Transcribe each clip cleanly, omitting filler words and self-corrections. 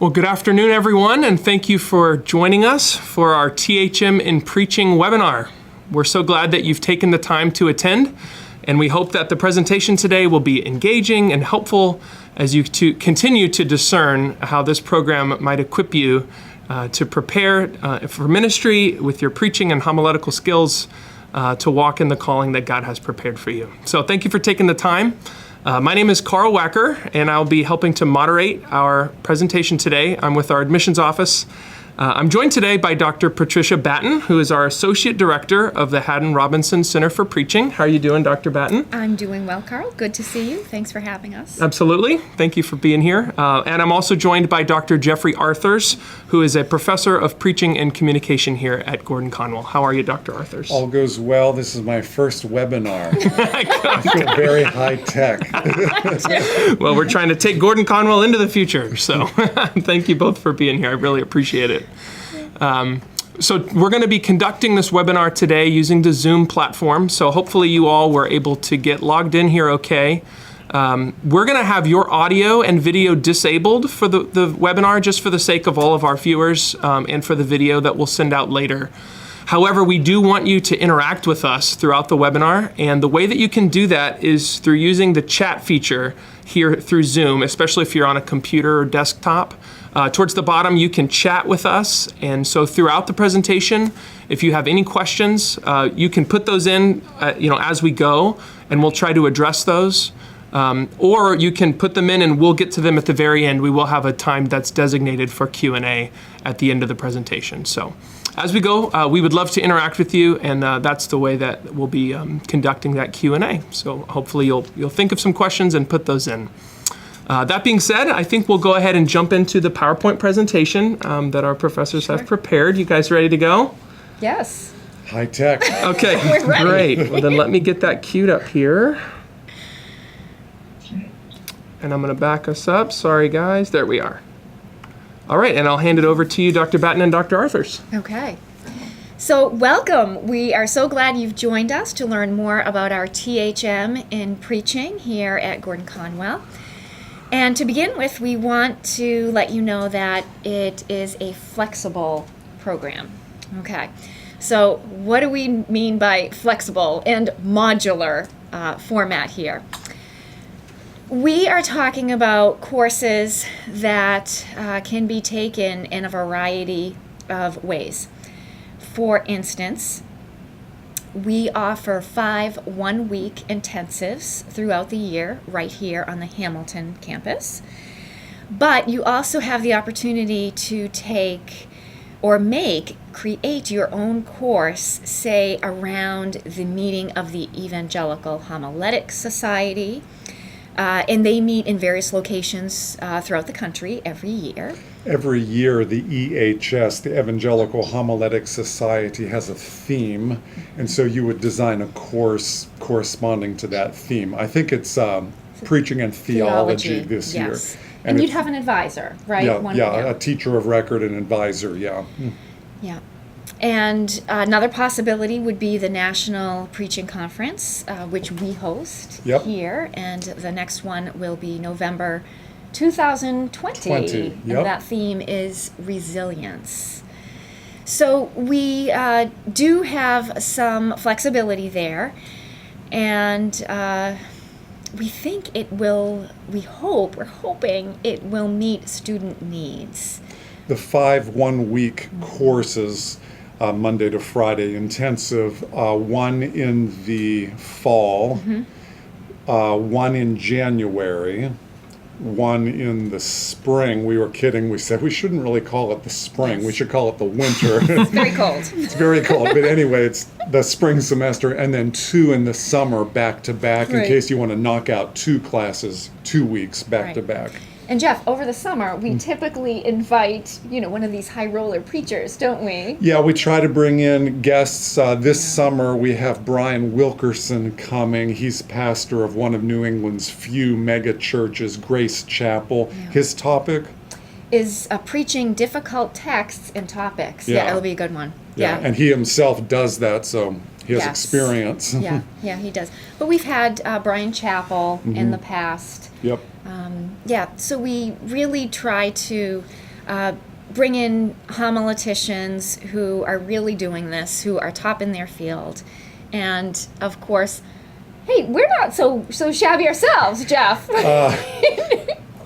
Well, good afternoon, everyone, and thank you for joining us for our THM in Preaching webinar. We're so glad that you've taken the time to attend, and we hope that the presentation today will be engaging and helpful as you continue to discern how this program might equip you to prepare for ministry with your preaching and homiletical skills to walk in the calling that God has prepared for you. So thank you for taking the time. My name is Karl Wacker, and I'll be helping to moderate our presentation today. I'm with our admissions office. I'm joined today by Dr. Patricia Batten, who is our Associate Director of the Haddon Robinson Center for Preaching. How are you doing, Dr. Batten? I'm doing well, Karl. Good to see you. Thanks for having us. Absolutely. Thank you for being here. And I'm also joined by Dr. Jeffery, who is a Professor of Preaching and Communication here at Gordon-Conwell. How are you, Dr. Arthurs? All goes well. This is my first webinar. I feel very high tech. Well, we're trying to take Gordon-Conwell into the future, so thank you both for being here. I really appreciate it. So we're going to be conducting this webinar today using the Zoom platform, so hopefully you all were able to get logged in here okay. We're going to have your audio and video disabled for the webinar just for the sake of all of our viewers and for the video that we'll send out later. However, we do want you to interact with us throughout the webinar, and the way that you can do that is through using the chat feature here through Zoom, especially if you're on a computer or desktop. Towards the bottom, you can chat with us, and so throughout the presentation, if you have any questions, you can put those in as we go, and we'll try to address those. Or you can put them in and we'll get to them at the very end. We will have a time that's designated for Q&A at the end of the presentation. So as we go, we would love to interact with you, and that's the way that we'll be conducting that Q&A. So hopefully you'll think of some questions and put those in. That being said, I think we'll go ahead and jump into the PowerPoint presentation that our professors have prepared. You guys ready to go? Yes. High tech. Okay, We're ready. Great. Well, then let me get that queued up here. And I'm going to back us up. Sorry, guys. There we are. All right, and I'll hand it over to you, Dr. Batten and Dr. Arthurs. Okay. So welcome. We are so glad you've joined us to learn more about our THM in Preaching here at Gordon-Conwell. And to begin with, we want to let you know that it is a flexible program. Okay. So what do we mean by flexible and modular format here? We are talking about courses that can be taken in a variety of ways. For instance, we offer 5 one-week intensives throughout the year right here on the Hamilton campus. But you also have the opportunity to take or create your own course, say around the meeting of the Evangelical Homiletic Society. And they meet in various locations throughout the country every year. Every year, the EHS, the Evangelical Homiletic Society, has a theme, and so you would design a course corresponding to that theme. I think it's Preaching and Theology this year. And you'd have an advisor, right? A teacher of record and advisor, yeah. Yeah. And another possibility would be the National Preaching Conference, which we host here, and the next one will be November 2020. And that theme is resilience. So we do have some flexibility there, and we think we're hoping it will meet student needs. The 5 one-week courses, Monday to Friday intensive, one in the fall, one in January, one in the spring. We were kidding. We said we shouldn't really call it the spring. Yes. We should call it the winter. It's very cold. It's very cold. But anyway, it's the spring semester, and then 2 in the summer back to back, in case you want to knock out 2 classes, 2 weeks back to back. And Jeff, over the summer, we typically invite, one of these high roller preachers, don't we? Yeah, we try to bring in guests. This summer we have Brian Wilkerson coming. He's pastor of one of New England's few mega churches, Grace Chapel. Yeah. His topic is preaching difficult texts and topics. Yeah, it'll be a good one. Yeah. And he himself does that, so he has experience. Yeah, he does. But we've had Brian Chappell in the past. Yep. So we really try to bring in homileticians who are really doing this, who are top in their field. And of course, hey, we're not so shabby ourselves, Jeff.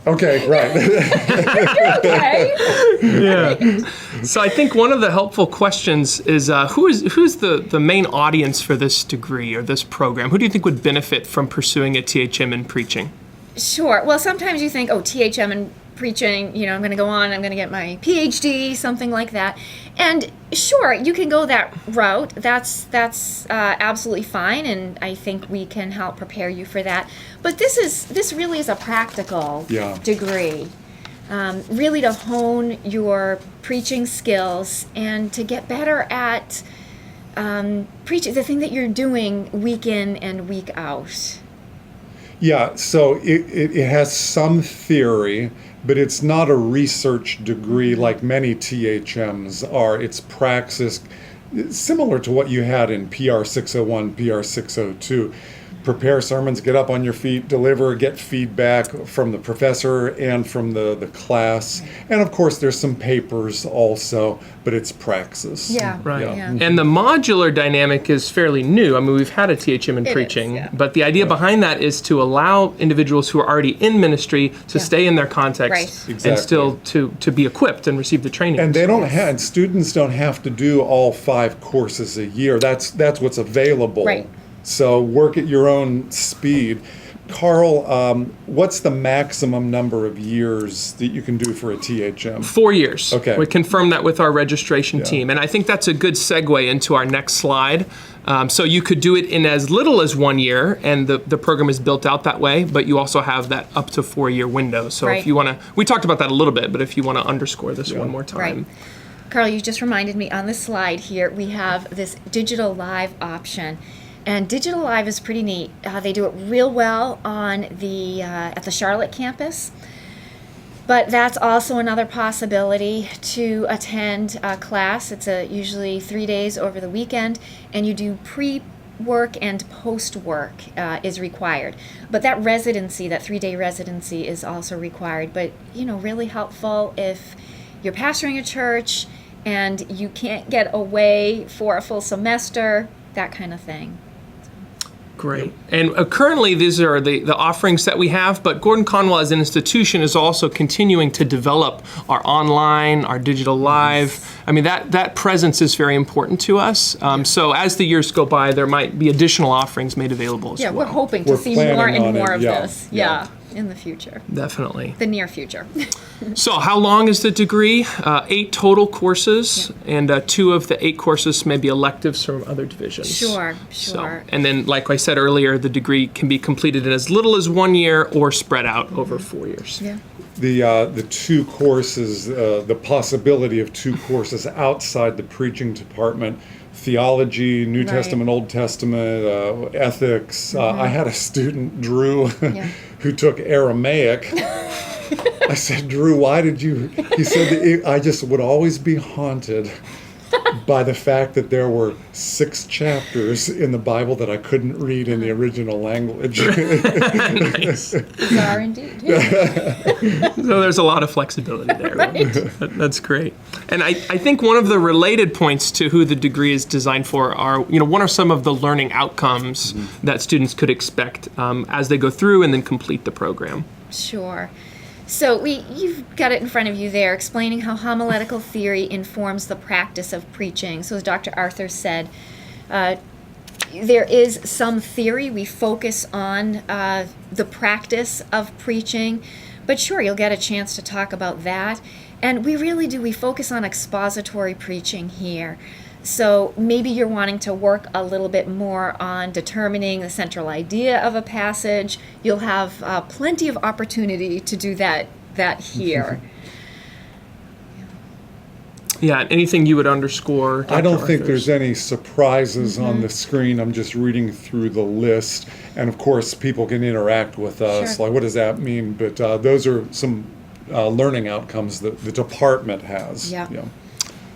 Okay, right. You're okay. Yeah. So I think one of the helpful questions is who's the main audience for this degree or this program? Who do you think would benefit from pursuing a THM in preaching? Sure. Well, sometimes you think, oh, THM and preaching, I'm going to go on, I'm going to get my PhD, something like that. And sure, you can go that route. That's absolutely fine, and I think we can help prepare you for that. But this really is a practical degree, really to hone your preaching skills and to get better at preaching, the thing that you're doing week in and week out. Yeah, so it has some theory, but it's not a research degree like many THMs are. It's praxis, similar to what you had in PR 601, PR 602. Prepare sermons, get up on your feet, deliver, get feedback from the professor and from the class. And of course, there's some papers also, but it's praxis. Yeah. Right. Yeah. And the modular dynamic is fairly new. I mean, we've had a THM in preaching, but the idea behind that is to allow individuals who are already in ministry to stay in their context and still to be equipped and receive the training. And they don't have, students don't have to do all 5 courses a year. That's what's available. Right. So work at your own speed. Karl, what's the maximum number of years that you can do for a THM? 4 years. Okay. We confirmed that with our registration team. And I think that's a good segue into our next slide. So you could do it in as little as 1 year, and the program is built out that way, but you also have that up to 4-year window. So if you want to, we talked about that a little bit, but if you want to underscore this one more time. Right. Karl, you just reminded me on the slide here, we have this digital live option. And Digital Live is pretty neat. They do it real well on the at the Charlotte campus. But that's also another possibility to attend a class. It's usually 3 days over the weekend, and you do pre-work and post-work is required. But that residency, that 3-day residency, is also required. But really helpful if you're pastoring a church and you can't get away for a full semester, that kind of thing. Great. And currently these are the offerings that we have, but Gordon-Conwell as an institution is also continuing to develop our online, our digital live. I mean, that presence is very important to us. So as the years go by, there might be additional offerings made available as well. Yeah, we're hoping to see more and more of this. Yeah. In the future. Definitely. The near future. So how long is the degree? 8 total courses, and 2 of the 8 courses may be electives from other divisions. Sure. So, and then, like I said earlier, the degree can be completed in as little as 1 year or spread out over 4 years. Yeah. The 2 courses, the possibility of 2 courses outside the preaching department, theology, New Testament, Old Testament, ethics. I had a student, Drew, who took Aramaic. I said, Drew, why did you? He said, I just would always be haunted by the fact that there were 6 chapters in the Bible that I couldn't read in the original language. Nice. Bizarre indeed. So there's a lot of flexibility there. That's great. And I think one of the related points to who the degree is designed for are, what are some of the learning outcomes that students could expect as they go through and then complete the program? Sure. So you've got it in front of you there, explaining how homiletical theory informs the practice of preaching. So as Dr. Arthur said, there is some theory. We focus on the practice of preaching. But sure, you'll get a chance to talk about that. And we focus on expository preaching here. So maybe you're wanting to work a little bit more on determining the central idea of a passage. You'll have plenty of opportunity to do that here. Yeah, anything you would underscore, Dr. I don't think Arthurs? there's any surprises on the screen. I'm just reading through the list. And of course, people can interact with us. Sure. Like, what does that mean? But those are some learning outcomes that the department has. Yeah.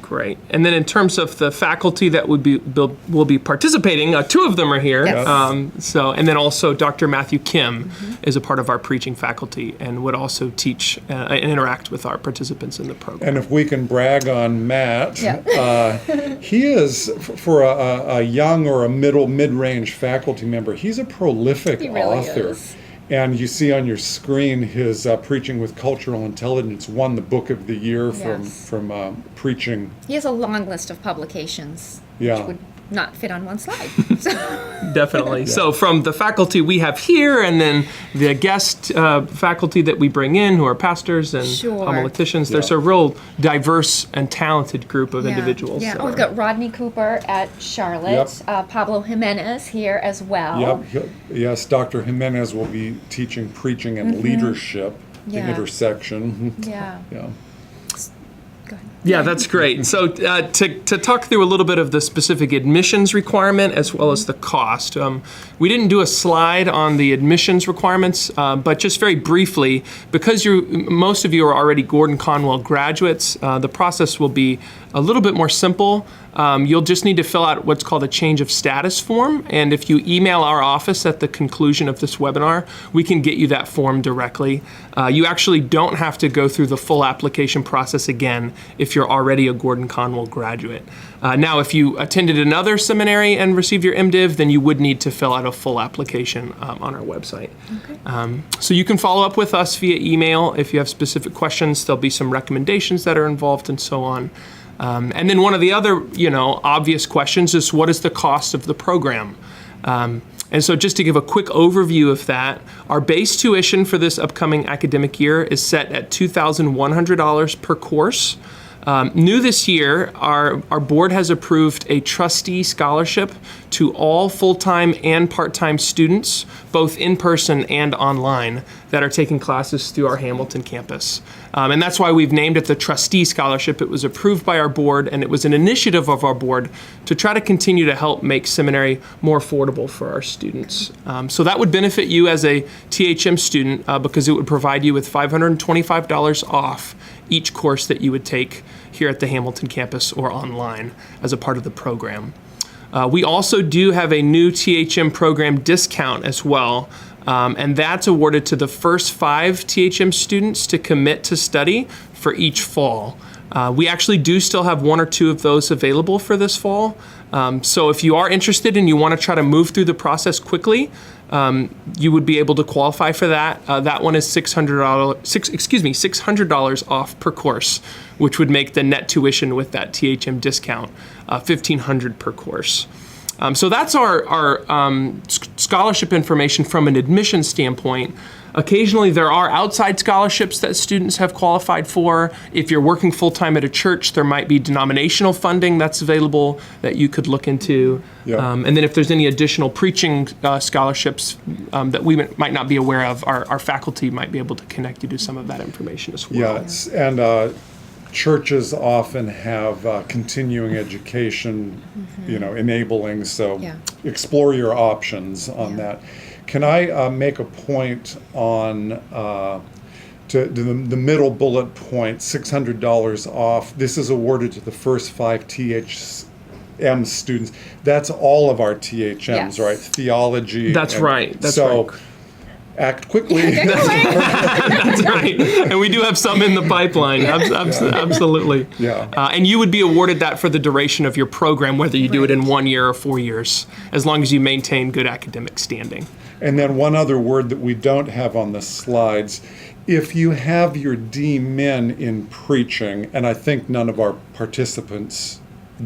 Great. And then in terms of the faculty that will be participating, two of them are here. Yes. And then also Dr. Matthew Kim is a part of our preaching faculty and would also teach and interact with our participants in the program. And if we can brag on Matt, he is, for a young or a mid-range faculty member, he's a prolific He really author. is. And you see on your screen his Preaching with Cultural Intelligence won the Book of the Year from Preaching. He has a long list of publications, Yeah. which would not fit on one slide. So, Definitely. So from the faculty we have here, and then the guest faculty that we bring in, who are pastors and Sure. homileticians, there's a real diverse and talented group of individuals. Yeah. that Oh, we've are- got Rodney Cooper at Charlotte, Pablo Jimenez here as well. Yes, Dr. Jimenez will be teaching Preaching and Leadership, the Yeah. intersection. Yeah. Yeah. Go ahead. Yeah, that's great. So to talk through a little bit of the specific admissions requirement as well as the cost, we didn't do a slide on the admissions requirements, but just very briefly, because most of you are already Gordon-Conwell graduates, the process will be a little bit more simple. You'll just need to fill out what's called a change of status form, and if you email our office at the conclusion of this webinar, we can get you that form directly. You actually don't have to go through the full application process again if you're already a Gordon-Conwell graduate. Now, if you attended another seminary and received your MDiv, then you would need to fill out a full application on our website. Okay. So you can follow up with us via email if you have specific questions. There'll be some recommendations that are involved and so on. And then one of the other, obvious questions is, what is the cost of the program? And so just to give a quick overview of that, our base tuition for this upcoming academic year is set at $2,100 per course. New this year, our board has approved a trustee scholarship to all full-time and part-time students, both in person and online, that are taking classes through our Hamilton campus. And that's why we've named it the Trustee Scholarship. It was approved by our board, and it was an initiative of our board to try to continue to help make seminary more affordable for our students. So that would benefit you as a THM student because it would provide you with $525 off each course that you would take here at the Hamilton campus or online as a part of the program. We also do have a new THM program discount as well, and that's awarded to the first 5 THM students to commit to study for each fall. We actually do still have 1 or 2 of those available for this fall. So if you are interested and you want to try to move through the process quickly, you would be able to qualify for that. That one is $600 off per course, which would make the net tuition with that THM discount $1,500 per course. So that's our scholarship information from an admission standpoint. Occasionally, there are outside scholarships that students have qualified for. If you're working full-time at a church, there might be denominational funding that's available that you could look into. Yeah. And then if there's any additional preaching scholarships that we might not be aware of, our faculty might be able to connect you to some of that information as well. Yeah, and churches often have continuing education, enabling, so explore your options on that. Can I make a point on to the middle bullet point, $600 off? This is awarded to the first 5 THM students. That's all of our THMs, right? Theology. That's right. That's so, right. Act quickly. That's right. And we do have some in the pipeline. Absolutely. Yeah. And you would be awarded that for the duration of your program, whether you do it in 1 year or 4 years, as long as you maintain good academic standing. And then one other word that we don't have on the slides, if you have your D-Min in preaching, and I think none of our participants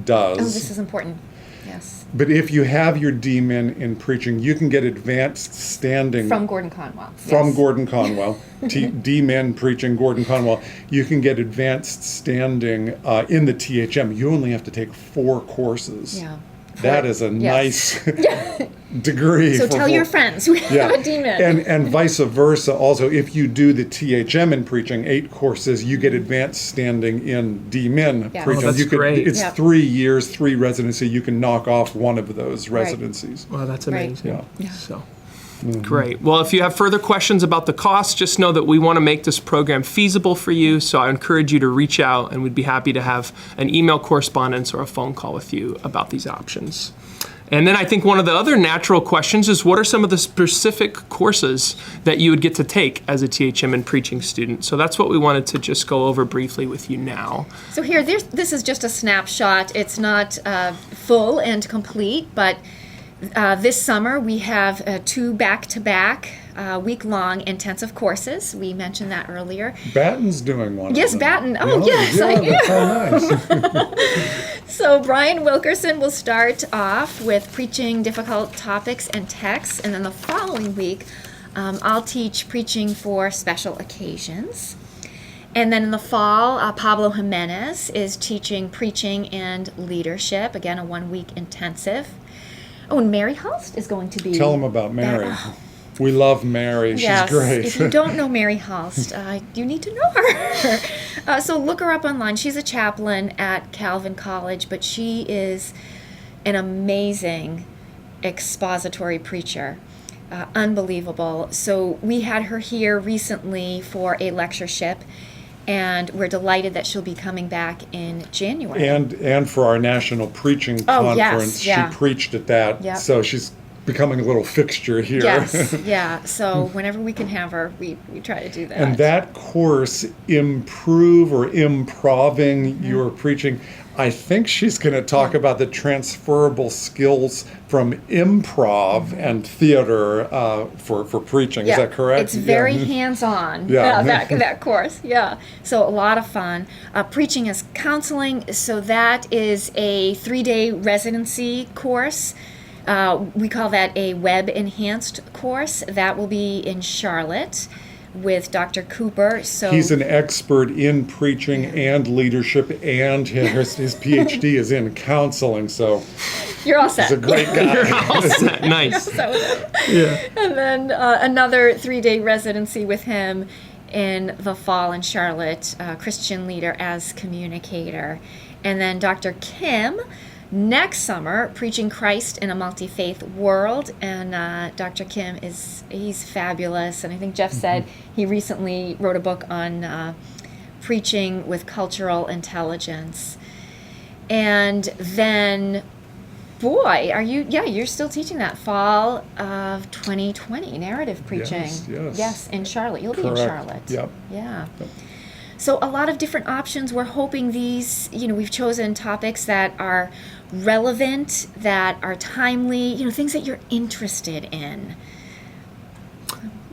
does. Oh, this is important. Yes. But if you have your D-Min in preaching, you can get advanced standing. From Gordon-Conwell. From Yes. Gordon-Conwell. D-Min preaching Gordon-Conwell. You can get advanced standing in the THM. You only have to take 4 courses. Yeah. That is a nice degree. So tell your friends we have a D-Min. And vice versa. Also, if you do the THM in preaching, 8 courses, you get advanced standing in D-Min preaching. Oh, that's great. It's 3 years, 3 residency. You can knock off one of those residencies. Wow, that's amazing. Yeah. So, Great. Well, if you have further questions about the cost, just know that we want to make this program feasible for you. So I encourage you to reach out, and we'd be happy to have an email correspondence or a phone call with you about these options. And then I think one of the other natural questions is, what are some of the specific courses that you would get to take as a THM and preaching student? So that's what we wanted to just go over briefly with you now. So here, this is just a snapshot. It's not full and complete, but this summer we have 2 back-to-back week-long intensive courses. We mentioned that earlier. Batten's doing one. Yes, of them. Batten. Oh, yes, I am. That's so nice. So Brian Wilkerson will start off with preaching difficult topics and texts, and then the following week I'll teach preaching for special occasions. And then in the fall, Pablo Jimenez is teaching preaching and leadership, again, a 1-week intensive. Oh, and Mary Hulst is going to be... Tell them about Mary. We love Mary. Yes, She's great. If you don't know Mary Hulst, you need to know her. So look her up online. She's a chaplain at Calvin College, but she is an amazing expository preacher. Unbelievable. So we had her here recently for a lectureship, and we're delighted that she'll be coming back in January. And for our national preaching conference, yes, she preached at that. Yep. So she's becoming a little fixture here. Yes, yeah. So whenever we can have her, we try to do that. And that course, Improve or Improving Your Preaching, I think she's going to talk about the transferable skills from improv and theater for preaching. Yeah, Is that correct? It's very hands-on, Yeah. that course, yeah. So a lot of fun. Preaching as counseling, so that is a 3-day residency course. We call that a web-enhanced course. That will be in Charlotte with Dr. Cooper. So He's an expert in preaching and leadership, and his PhD is in counseling, so you're all set. he's a great guy. You're all set. Nice. Yeah. And then another 3-day residency with him in the fall in Charlotte, Christian leader as communicator. And then Dr. Kim, next summer, preaching Christ in a multi-faith world, and Dr. Kim he's fabulous, and I think Jeff said he recently wrote a book on preaching with cultural intelligence. And then, boy, you're still teaching that fall of 2020, narrative preaching. Yes. In Charlotte. You'll be in Correct. Charlotte. Yep. Yeah. So a lot of different options. We're hoping these, we've chosen topics that are relevant, that are timely, things that you're interested in.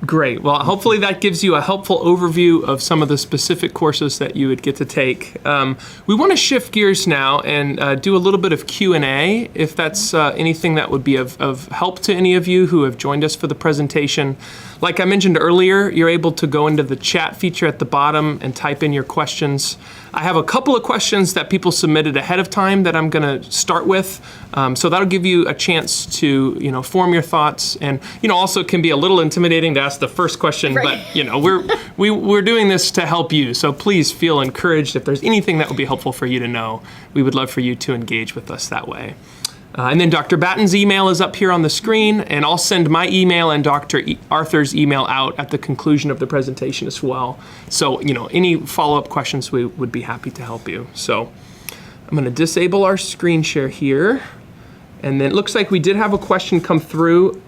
Great. Well, hopefully that gives you a helpful overview of some of the specific courses that you would get to take. We want to shift gears now and do a little bit of Q&A, if that's anything that would be of help to any of you who have joined us for the presentation. Like I mentioned earlier, you're able to go into the chat feature at the bottom and type in your questions. I have a couple of questions that people submitted ahead of time that I'm going to start with. So that'll give you a chance to, form your thoughts. And, also it can be a little intimidating to ask the first question, right. But, we're doing this to help you. So please feel encouraged. If there's anything that would be helpful for you to know, we would love for you to engage with us that way. And then Dr. Batten's email is up here on the screen, and I'll send my email and Dr. Arthur's email out at the conclusion of the presentation as well. So, any follow-up questions, we would be happy to help you. So I'm going to disable our screen share here. And then it looks like we did have a question come through.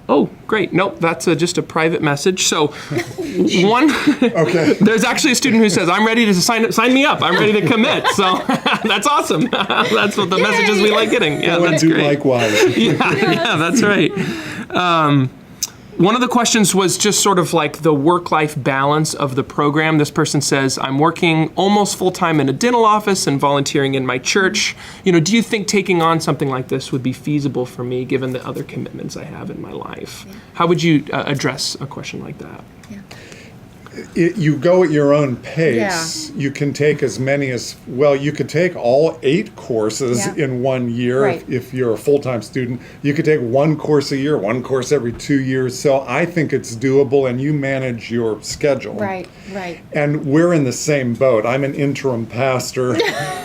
Oh, great. Nope, that's just a private message. So Okay. There's actually a student who says, I'm ready to sign me up. I'm ready to commit. So that's awesome. That's what the messages we like getting. Yeah, that's do great. likewise. Yeah, that's right. One of the questions was just sort of like the work-life balance of the program. This person says, I'm working almost full-time in a dental office and volunteering in my church. Do you think taking on something like this would be feasible for me given the other commitments I have in my life? Yeah. How would you address a question like that? Yeah. You go at your own pace. Yeah. You can take as many as, well, you could take all 8 courses Yeah. in 1 year. Right. If you're a full-time student. You could take 1 course a year, 1 course every 2 years. So I think it's doable, and you manage your schedule. Right. And we're in the same boat. I'm an interim pastor.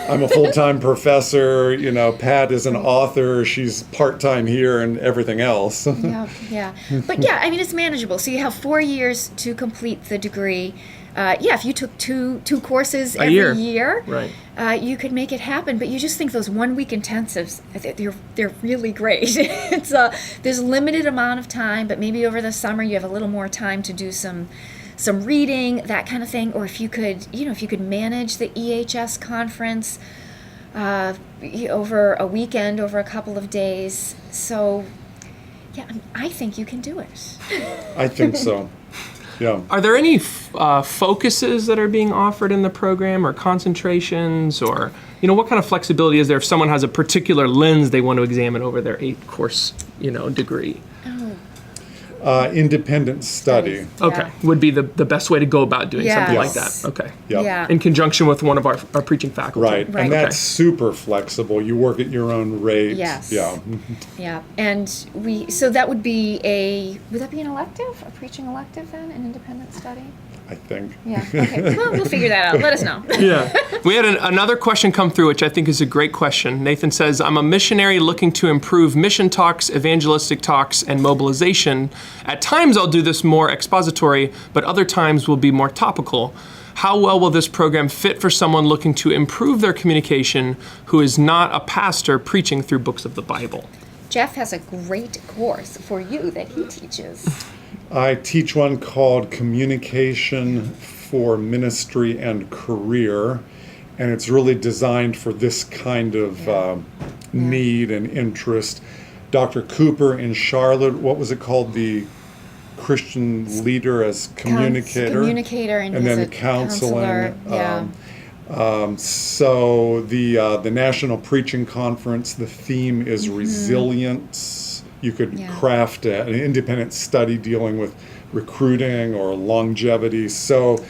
I'm a full-time professor. You know, Pat is an author. She's part-time here and everything else. Yeah. But yeah, I mean, it's manageable. So you have 4 years to complete the degree. If you took two courses every year, Right. You could make it happen. But you just think those 1 week intensives, they're really great. There's a limited amount of time, but maybe over the summer you have a little more time to do some reading, that kind of thing. Or if you could manage the EHS conference over a weekend, over a couple of days. So, yeah, I think you can do it. I think so. Yeah. Are there any focuses that are being offered in the program, or concentrations, or what kind of flexibility is there if someone has a particular lens they want to examine over their 8-course degree? Independent study. Okay, Yeah. would be the best way to go about doing something like Yes. that. Okay. Yep. Yeah. In conjunction with one of our preaching faculty. Right. Right. And that's Okay. super flexible. You work at your own rate. Yes. Yeah. Yeah, and so that would be would that be an elective, a preaching elective then, an independent study? I think. Yeah, okay, well, we'll figure that out, let us know. Yeah. We had another question come through, which I think is a great question. Nathan says, I'm a missionary looking to improve mission talks, evangelistic talks, and mobilization. At times I'll do this more expository, but other times will be more topical. How well will this program fit for someone looking to improve their communication who is not a pastor preaching through books of the Bible? Jeff has a great course for you that he teaches. I teach one called Communication for Ministry and Career, and it's really designed for this kind of need and interest. Dr. Cooper in Charlotte, what was it called? The Christian leader as communicator. Communicator and then he's a counselor. So the National Preaching Conference, the theme is resilience. You could craft an independent study dealing with recruiting or longevity. So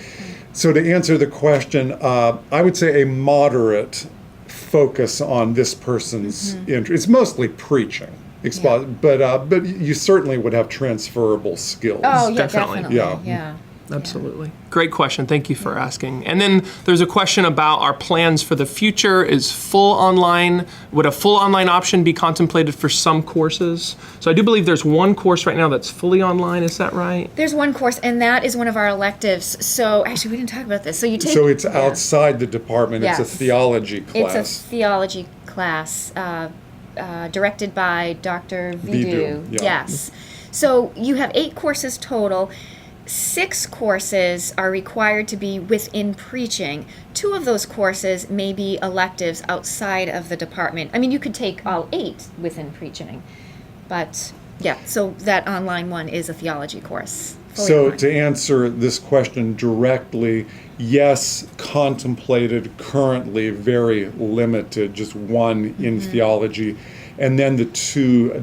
to answer the question, I would say a moderate focus on this person's interest. It's mostly preaching, but you certainly would have transferable skills. Oh, yeah, Definitely. Yeah. Absolutely. Great question. Thank you for asking. And then there's a question about our plans for the future. Is full online, would a full online option be contemplated for some courses? So I do believe there's one course right now that's fully online. Is that right? There's one course, and that is one of our electives. So actually, we didn't talk about this. So you take. So it's outside the department. Yes. It's a theology class. It's a theology class directed by Dr. Vidu. Yeah. Yes. So you have 8 courses total. 6 courses are required to be within preaching. 2 of those courses may be electives outside of the department. I mean, you could take all 8 within preaching, but yeah, so that online one is a theology course. fully So online. to answer this question directly, yes, contemplated, currently very limited, just one in theology. And then the 3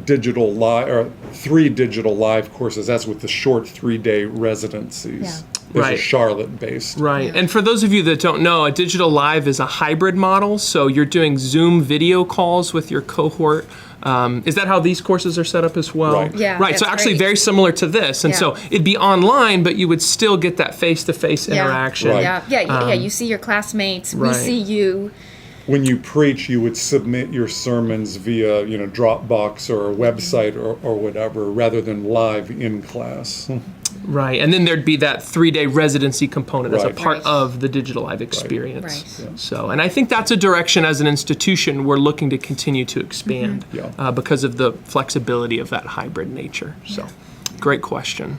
digital live courses, that's with the short 3-day residencies. Yeah. Those are Right. Charlotte-based. Right. And for those of you that don't know, a digital live is a hybrid model. So you're doing Zoom video calls with your cohort. Is that how these courses are set up as well? Right. Yeah, Right. So that's actually great. very similar to this. And so it'd be online, but you would still get that face-to-face interaction. Right. Yeah. You see your classmates. We right. see you. When you preach, you would submit your sermons via, Dropbox or a website or whatever, rather than live in class. Right. And then there'd be that 3-day residency component as a Right. part Right. of the digital live experience. Right. So, and I think that's a direction as an institution we're looking to continue to expand Yeah. because of the flexibility of that hybrid nature. So, great question.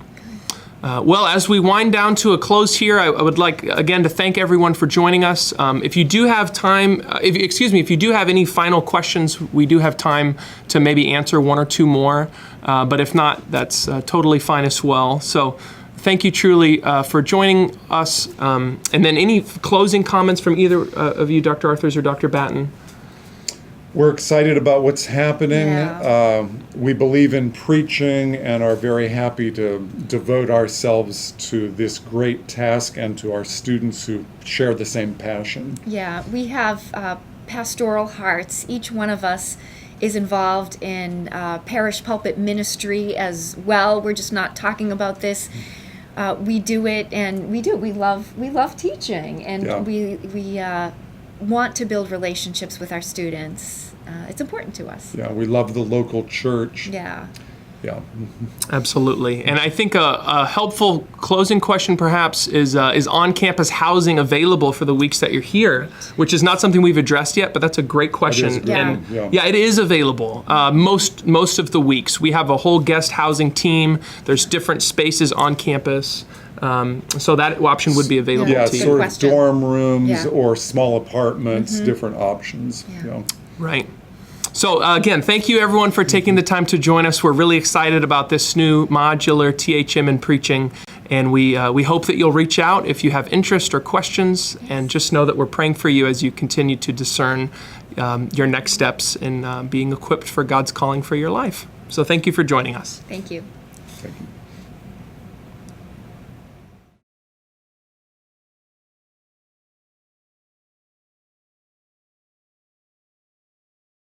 Well, as we wind down to a close here, I would like, again, to thank everyone for joining us. If you do have time, if you do have any final questions, we do have time to maybe answer 1 or 2 more. But if not, that's totally fine as well. So thank you truly for joining us. And then any closing comments from either of you, Dr. Arthurs or Dr. Batten? We're excited about what's happening. Yeah. We believe in preaching and are very happy to devote ourselves to this great task and to our students who share the same passion. Yeah, we have pastoral hearts. Each one of us is involved in parish pulpit ministry as well. We're just not talking about this. We do it, and we do. We love teaching, and Yeah. we want to build relationships with our students. It's important to us. Yeah, we love the local church. Yeah. Yeah. Absolutely. And I think a helpful closing question perhaps is on-campus housing available for the weeks that you're here, which is not something we've addressed yet, but that's a great question. It is And yeah. it is available most of the weeks. We have a whole guest housing team. There's different spaces on campus. So that option would be available Yeah, to you. sort of question. dorm rooms Yeah. or small apartments, different options. Yeah. Yeah. Right. So again, thank you everyone for taking the time to join us. We're really excited about this new modular THM in preaching, and we hope that you'll reach out if you have interest or questions, and just know that we're praying for you as you continue to discern your next steps in being equipped for God's calling for your life. So thank you for joining us. Thank you. Thank you.